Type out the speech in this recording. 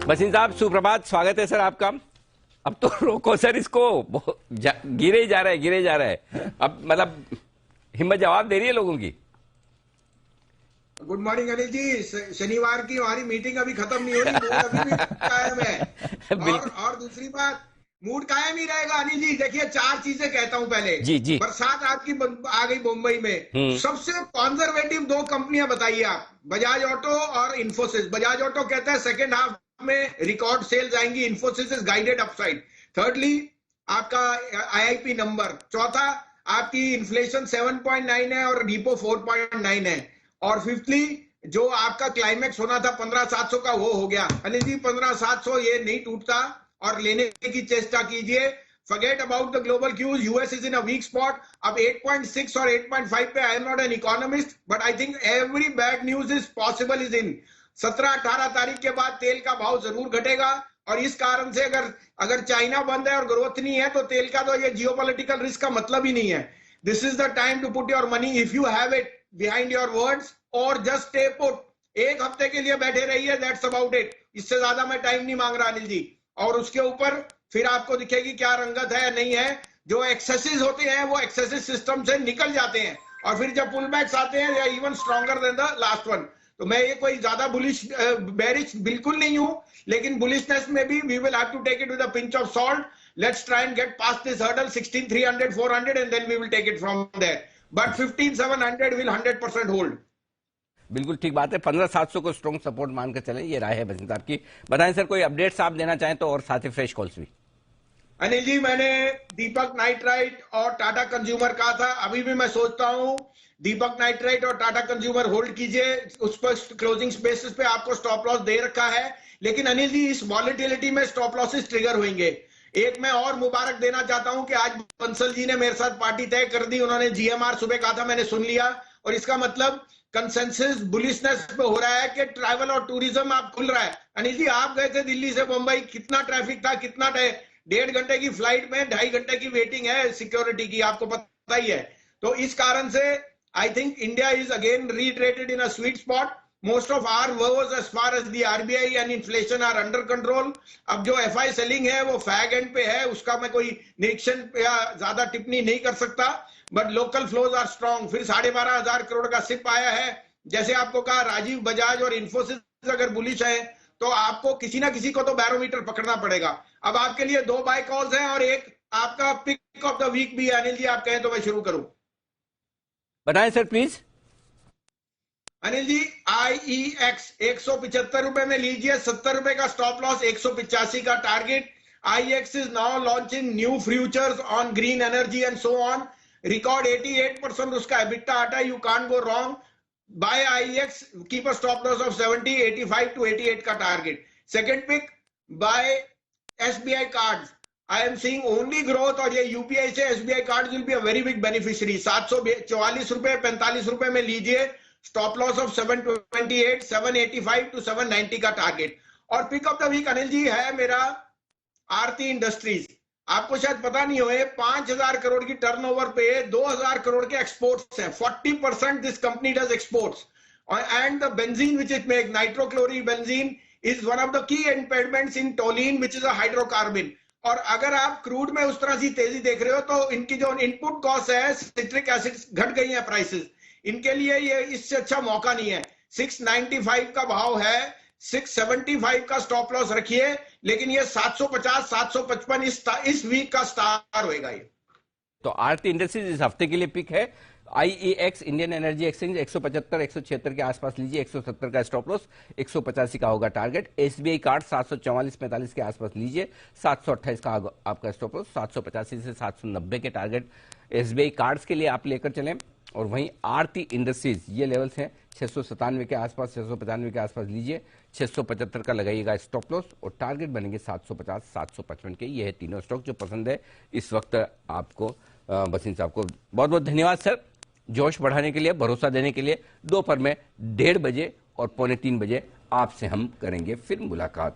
बसिन साहब सुप्रभात, स्वागत है सर आपका। अब तो रोको सर इसको, गिरे ही जा रहा है, गिरे जा रहा है। अब मतलब हिम्मत जवाब दे रही है लोगों की। Good morning Anil ji. शनिवार की हमारी मीटिंग अभी खत्म नहीं हो रही, मूड अभी भी कायम है। और दूसरी बात, मूड कायम ही रहेगा अनिल जी। देखिए, चार चीजें कहता हूं पहले। जी जी। बरसात आपकी आ गई मुंबई में। सबसे कॉन्जर्वेटिव दो कंपनियां बताइए आप, बजाज ऑटो और इन्फोसिस। बजाज ऑटो कहता है सेकेंड हाफ में रिकॉर्ड सेल्स आएंगी, Infosys is guided upside. Thirdly आपका आईआईपी नंबर। चौथा आपकी इन्फ्लेशन 7.9 है और रिपो 4.9 है। और फिफ्थली जो आपका क्लाइमेक्स होना था 15,700 का, वो हो गया। अनिल जी 15,700 ये नहीं टूटता और लेने की चेष्टा कीजिए। Forget about the global cues, US is in a weak spot. अब 8.6 और 8.5 पे, I am not an economist but I think every bad news is possible is in. 17-18 तारीख के बाद तेल का भाव जरूर घटेगा और इस कारण से अगर चाइना बंद है और ग्रोथ नहीं है तो तेल का तो ये जियोपॉलिटिकल रिस्क का मतलब ही नहीं है। This is the time to put your money if you have it behind your words, और जस्ट स्टे पुट। एक हफ्ते के लिए बैठे रहिए, दैट्स अबाउट इट। इससे ज्यादा मैं टाइम नहीं मांग रहा अनिल जी। और उसके ऊपर फिर आपको दिखेगी क्या रंगत है या नहीं है। जो एक्सेसेस होते हैं वो एक्सेसिव सिस्टम से निकल जाते हैं और फिर जब पुल बैक्स आते हैं, they are even stronger than the last one. तो मैं ये कोई ज्यादा बुलिश बेरिश बिल्कुल नहीं हूं, लेकिन बुलिशनेस में भी we will have to take it with a pinch of salt. Let's try and get past this hurdle 16,300 400 and then we will take it from there. But 15,700 will 100% होल्ड। बिल्कुल ठीक बात है। 15,700 को स्ट्रॉन्ग सपोर्ट मानकर चलें, ये राय है बसिन साहब की। बताएं सर, कोई अपडेट्स आप देना चाहें तो, और साथ ही फ्रेश कॉल्स भी। अनिल जी, मैंने दीपक नाइट्राइट और टाटा कंज्यूमर कहा था, अभी भी मैं सोचता हूं दीपक नाइट्राइट और टाटा कंज्यूमर होल्ड कीजिए। उस पर क्लोजिंग बेसिस पे आपको स्टॉप लॉस दे रखा है, लेकिन अनिल जी इस वॉलेटिलिटी में स्टॉप लॉसेस ट्रिगर होंगे। एक मैं और मुबारक देना चाहता हूं कि आज बंसल जी ने मेरे साथ पार्टी तय कर दी। उन्होंने जीएमआर सुबह कहा था, मैंने सुन लिया, और इसका मतलब कंसेंसस बुलिशनेस पे हो रहा है कि ट्रैवल और टूरिज्म आप खुल रहा है। अनिल जी, आप गए थे दिल्ली से मुंबई, कितना ट्रैफिक था, कितना 1.5 घंटे की फ्लाइट में 2.5 घंटे की वेटिंग है सिक्योरिटी की, आपको पता ही है। तो इस कारण से I think India is again retreated in a sweet spot. Most of our woes as far as the RBI and inflation are under control। अब जो FI सेलिंग है वो फैग एंड पे है, उसका मैं कोई निरीक्षण या ज्यादा टिप्पणी नहीं कर सकता, but local flows are strong. फिर 12,500 करोड़ का सिप आया है। जैसे आपको कहा, राजीव बजाज और इन्फोसिस अगर बुलिश है तो आपको किसी ना किसी को तो बैरोमीटर पकड़ना पड़ेगा। अब आपके लिए 2 बाय कॉल्स हैं और एक आपका पिक ऑफ द वीक भी है। अनिल जी, आप कहें तो मैं शुरू करूं। बताएं sir please. Anil ji, IEX 175 रुपए में लीजिए, 70 रुपए का स्टॉप लॉस, 185 का target. IEX is now launching new futures on green energy and so on. Record 88% उसका एबिटा आता है, you can't go wrong. Buy IEX, keep a stop loss of 70, 85 to 88 का target. Second pick, buy SBI cards. I am seeing only growth, और ये UPI से SBI card will be a very big beneficiary. 744 रुपए 45 रुपए में लीजिए, stop loss of 728, 785 to 790 का target. और pick of the week Anil ji है मेरा आरती इंडस्ट्रीज। आपको शायद पता नहीं हो, 5,000 करोड़ की टर्नओवर पे 2,000 करोड़ के एक्सपोर्ट्स हैं। 40% this company does exports. And the benzene which it make, nitrochloric benzene, is one of the key impediments in toluene which is a hydrocarbon. और अगर आप क्रूड में उस तरह से तेजी देख रहे हो तो इनकी जो इनपुट कॉस्ट है, सिट्रिक एसिड घट गई है प्राइसेस, इनके लिए ये इससे अच्छा मौका नहीं है। 695 का भाव है, 675 का स्टॉप लॉस रखिए, लेकिन ये 750 755 इस वीक का स्टार होएगा ये। तो आरती इंडस्ट्रीज इस हफ्ते के लिए पिक है। IEX इंडियन एनर्जी एक्सचेंज 175 176 के आसपास लीजिए, 170 का स्टॉप लॉस, 185 का होगा टारगेट। SBI कार्ड 744 45 के आसपास लीजिए, 728 का आपका स्टॉप लॉस, 785 से 790 के टारगेट SBI कार्ड्स के लिए आप लेकर चलें। और वहीं आरती इंडस्ट्रीज, ये लेवल्स हैं 697 के आसपास, 695 के आसपास लीजिए, 675 का लगाइएगा स्टॉप लॉस, और टारगेट बनेंगे 750 755 के। ये है तीनों स्टॉक जो पसंद है इस वक्त आपको। बसिन साहब को बहुत बहुत धन्यवाद सर, जोश बढ़ाने के लिए, भरोसा देने के लिए। दोपहर में 1:30 बजे और 2:45 बजे आपसे हम करेंगे फिर मुलाकात।